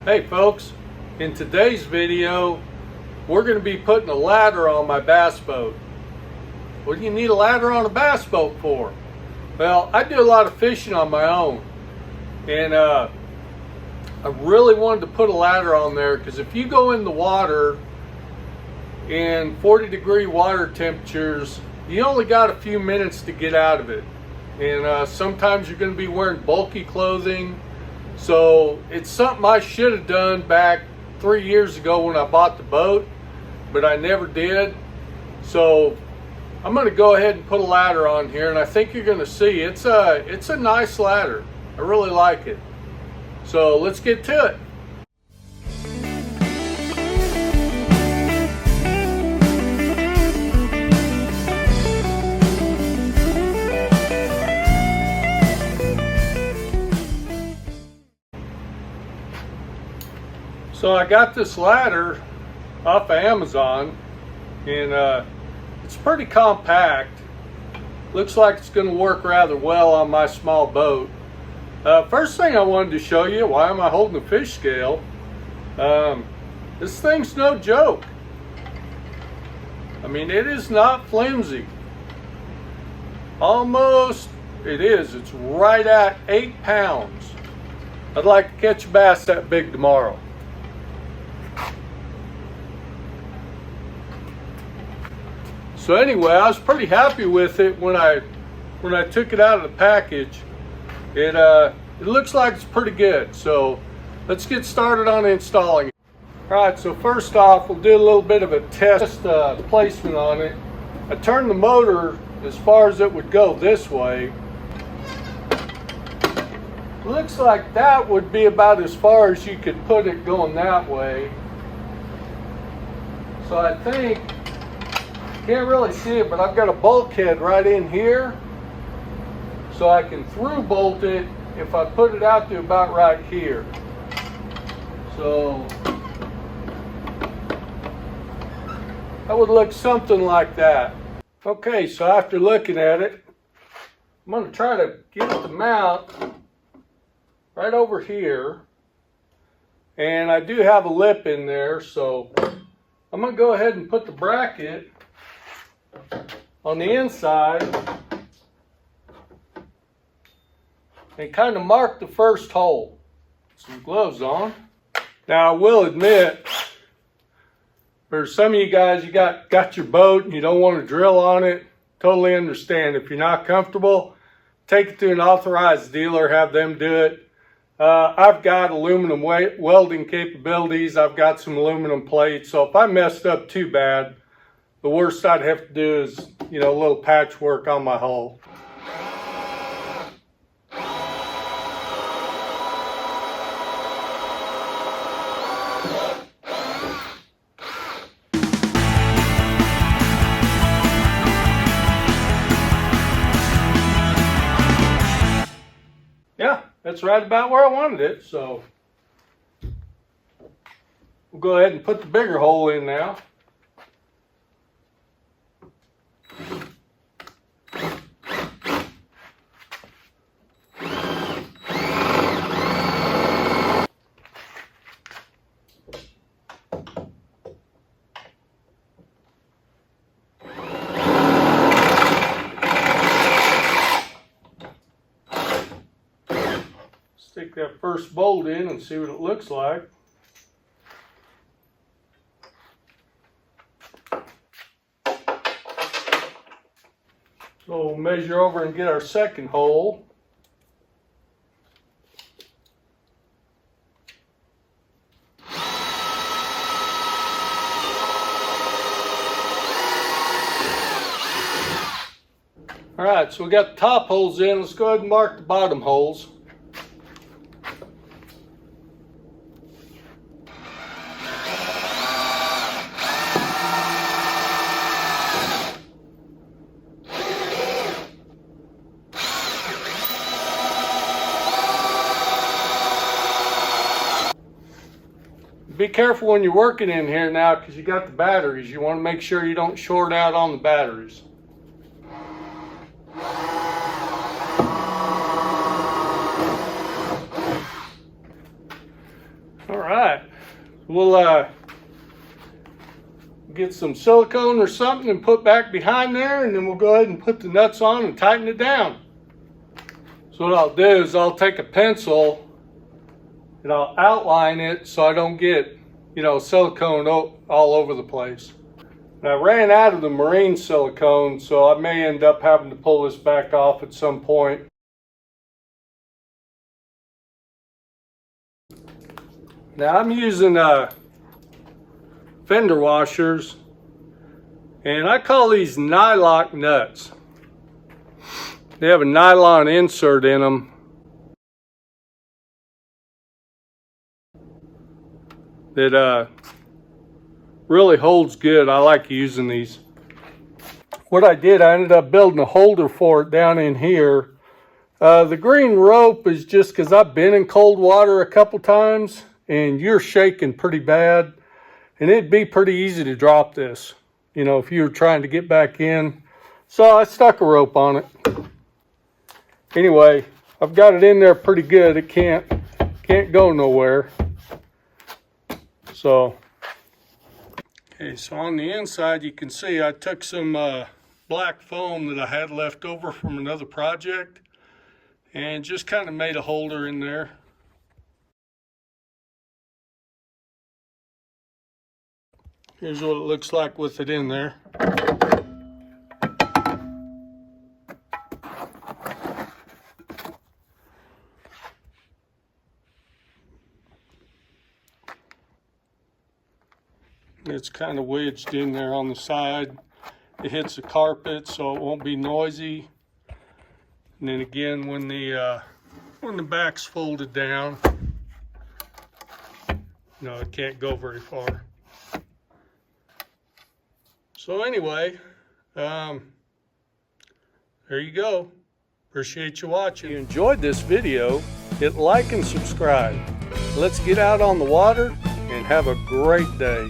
Hey folks, in today's video we're going to be putting a ladder on my bass boat. What do you need a ladder on a bass boat for? Well, I do a lot of fishing on my own, and I really wanted to put a ladder on there because if you go in the water in 40-degree water temperatures, you only got a few minutes to get out of it, and sometimes you're going to be wearing bulky clothing. So it's something I should have done back 3 years ago when I bought the boat, but I never did. So I'm going to go ahead and put a ladder on here, and I think you're going to see it's a nice ladder. I really like it. So let's get to it. So I got this ladder off of Amazon, and it's pretty compact. Looks like it's going to work rather well on my small boat. First thing I wanted to show you, why am I holding a fish scale? This thing's no joke. I mean, it is not flimsy. Almost, it is. It's right at 8 pounds. I'd like to catch a bass that big tomorrow. So anyway, I was pretty happy with it when I took it out of the package. It looks like it's pretty good. So let's get started on installing it. All right, so first off, we'll do a little bit of a test placement on it. I turned the motor as far as it would go this way. Looks like that would be about as far as you could put it going that way. So I think, can't really see it, but I've got a bulkhead right in here, so I can through bolt it if I put it out to about right here. So that would look something like that. Okay, so after looking at it, I'm going to try to get it to mount right over here, and I do have a lip in there, so I'm going to go ahead and put the bracket on the inside and kind of mark the first hole. Some gloves on. Now I will admit, for some of you guys, you got your boat and you don't want to drill on it. Totally understand. If you're not comfortable, take it to an authorized dealer, have them do it. I've got aluminum welding capabilities. I've got some aluminum plates, so if I messed up too bad, the worst I'd have to do is, a little patchwork on my hull. Yeah, that's right about where I wanted it, so we'll go ahead and put the bigger hole in now. Stick that first bolt in and see what it looks like. So we'll measure over and get our second hole. All right, so we got the top holes in. Let's go ahead and mark the bottom holes. Be careful when you're working in here now because you got the batteries. You want to make sure you don't short out on the batteries. All right, we'll get some silicone or something and put back behind there, and then we'll go ahead and put the nuts on and tighten it down. So what I'll do is I'll take a pencil and I'll outline it so I don't get, silicone all over the place. And I ran out of the marine silicone, so I may end up having to pull this back off at some point. Now I'm using fender washers, and I call these nylock nuts. They have a nylon insert in them that really holds good. I like using these. What I did, I ended up building a holder for it down in here. The green rope is just because I've been in cold water a couple times and you're shaking pretty bad, and it'd be pretty easy to drop this, if you were trying to get back in. So I stuck a rope on it. Anyway, I've got it in there pretty good. It can't go nowhere. So, okay, so on the inside you can see I took some black foam that I had left over from another project and just kind of made a holder in there. Here's what it looks like with it in there. It's kind of wedged in there on the side. It hits the carpet so it won't be noisy. And then again, when the back's folded down, it can't go very far. So anyway, there you go. Appreciate you watching. If you enjoyed this video, hit like and subscribe. Let's get out on the water and have a great day.